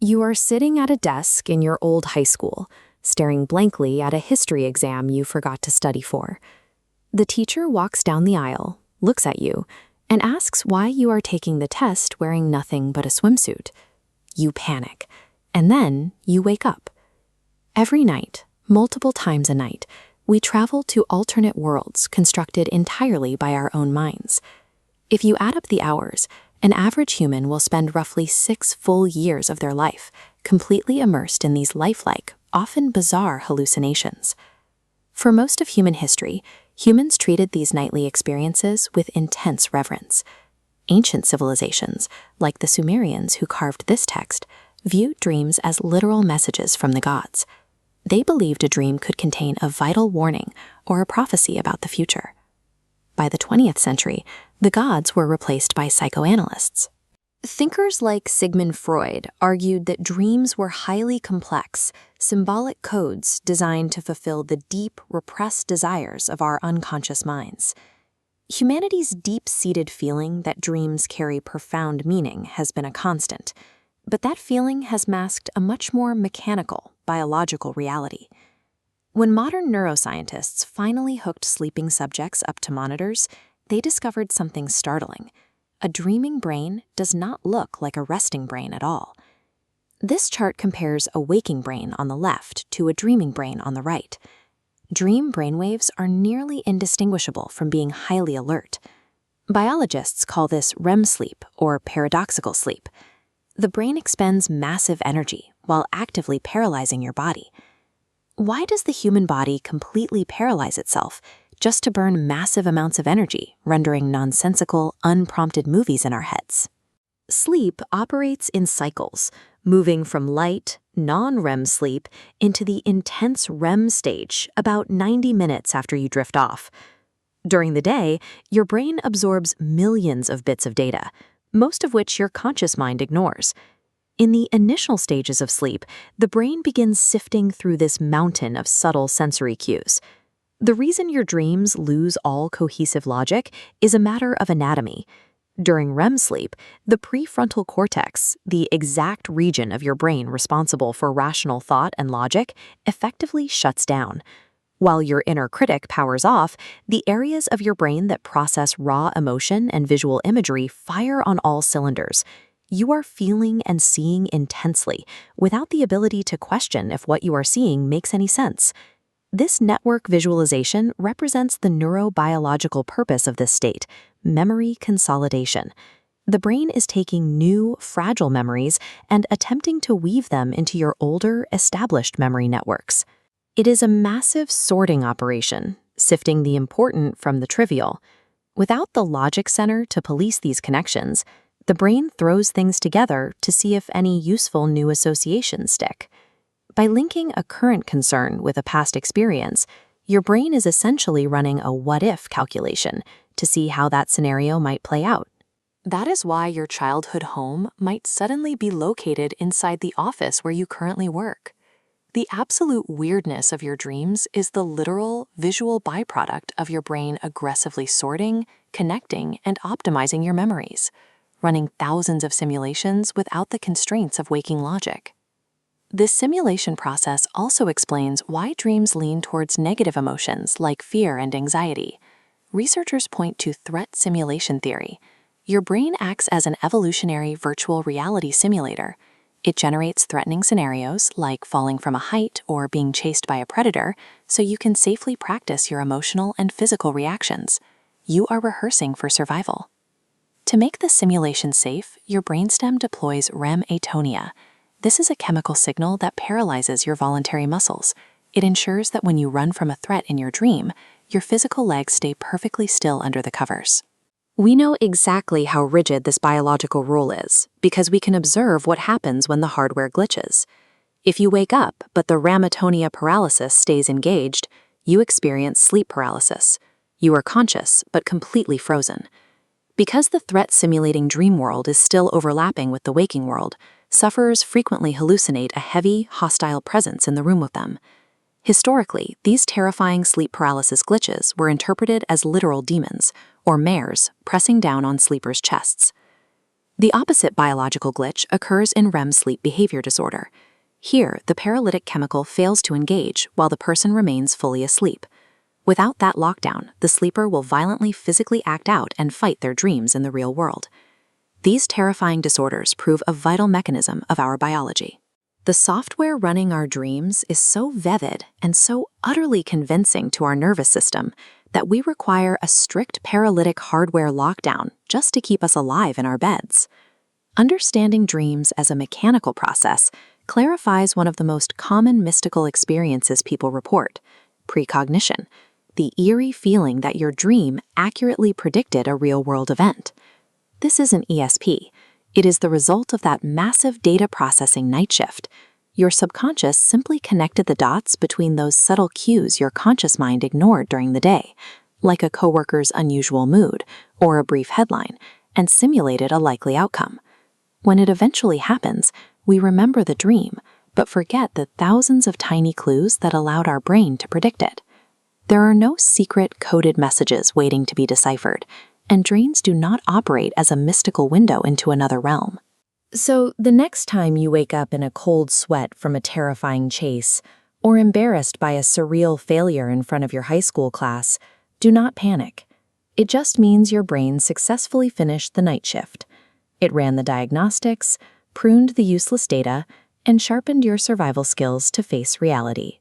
You are sitting at a desk in your old high school, staring blankly at a history exam you forgot to study for. The teacher walks down the aisle, looks at you, and asks why you are taking the test wearing nothing but a swimsuit. You panic, and then you wake up. Every night, multiple times a night, we travel to alternate worlds constructed entirely by our own minds. If you add up the hours, an average human will spend roughly 6 full years of their life completely immersed in these lifelike, often bizarre hallucinations. For most of human history, humans treated these nightly experiences with intense reverence. Ancient civilizations, like the Sumerians who carved this text, viewed dreams as literal messages from the gods. They believed a dream could contain a vital warning or a prophecy about the future. By the 20th century, the gods were replaced by psychoanalysts. Thinkers like Sigmund Freud argued that dreams were highly complex, symbolic codes designed to fulfill the deep, repressed desires of our unconscious minds. Humanity's deep-seated feeling that dreams carry profound meaning has been a constant, but that feeling has masked a much more mechanical, biological reality. When modern neuroscientists finally hooked sleeping subjects up to monitors, they discovered something startling. A dreaming brain does not look like a resting brain at all. This chart compares a waking brain on the left to a dreaming brain on the right. Dream brainwaves are nearly indistinguishable from being highly alert. Biologists call this REM sleep, or paradoxical sleep. The brain expends massive energy while actively paralyzing your body. Why does the human body completely paralyze itself just to burn massive amounts of energy, rendering nonsensical, unprompted movies in our heads? Sleep operates in cycles, moving from light, non-REM sleep into the intense REM stage about 90 minutes after you drift off. During the day, your brain absorbs millions of bits of data, most of which your conscious mind ignores. In the initial stages of sleep, the brain begins sifting through this mountain of subtle sensory cues. The reason your dreams lose all cohesive logic is a matter of anatomy. During REM sleep, the prefrontal cortex, the exact region of your brain responsible for rational thought and logic, effectively shuts down. While your inner critic powers off, the areas of your brain that process raw emotion and visual imagery fire on all cylinders. You are feeling and seeing intensely, without the ability to question if what you are seeing makes any sense. This network visualization represents the neurobiological purpose of this state: memory consolidation. The brain is taking new, fragile memories and attempting to weave them into your older, established memory networks. It is a massive sorting operation, sifting the important from the trivial. Without the logic center to police these connections, the brain throws things together to see if any useful new associations stick. By linking a current concern with a past experience, your brain is essentially running a what-if calculation to see how that scenario might play out. That is why your childhood home might suddenly be located inside the office where you currently work. The absolute weirdness of your dreams is the literal, visual byproduct of your brain aggressively sorting, connecting, and optimizing your memories, running thousands of simulations without the constraints of waking logic. This simulation process also explains why dreams lean towards negative emotions like fear and anxiety. Researchers point to threat simulation theory. Your brain acts as an evolutionary virtual reality simulator. It generates threatening scenarios like falling from a height or being chased by a predator so you can safely practice your emotional and physical reactions. You are rehearsing for survival. To make the simulation safe, your brainstem deploys REM atonia. This is a chemical signal that paralyzes your voluntary muscles. It ensures that when you run from a threat in your dream, your physical legs stay perfectly still under the covers. We know exactly how rigid this biological rule is because we can observe what happens when the hardware glitches. If you wake up but the REM atonia paralysis stays engaged, you experience sleep paralysis. You are conscious but completely frozen. Because the threat-simulating dream world is still overlapping with the waking world, sufferers frequently hallucinate a heavy, hostile presence in the room with them. Historically, these terrifying sleep paralysis glitches were interpreted as literal demons, or mares, pressing down on sleepers' chests. The opposite biological glitch occurs in REM sleep behavior disorder. Here, the paralytic chemical fails to engage while the person remains fully asleep. Without that lockdown, the sleeper will violently physically act out and fight their dreams in the real world. These terrifying disorders prove a vital mechanism of our biology. The software running our dreams is so vivid and so utterly convincing to our nervous system that we require a strict paralytic hardware lockdown just to keep us alive in our beds. Understanding dreams as a mechanical process clarifies one of the most common mystical experiences people report: precognition, the eerie feeling that your dream accurately predicted a real-world event. This isn't ESP. It is the result of that massive data processing night shift. Your subconscious simply connected the dots between those subtle cues your conscious mind ignored during the day, like a coworker's unusual mood or a brief headline, and simulated a likely outcome. When it eventually happens, we remember the dream, but forget the thousands of tiny clues that allowed our brain to predict it. There are no secret coded messages waiting to be deciphered, and dreams do not operate as a mystical window into another realm. So, the next time you wake up in a cold sweat from a terrifying chase, or embarrassed by a surreal failure in front of your high school class, do not panic. It just means your brain successfully finished the night shift. It ran the diagnostics, pruned the useless data, and sharpened your survival skills to face reality.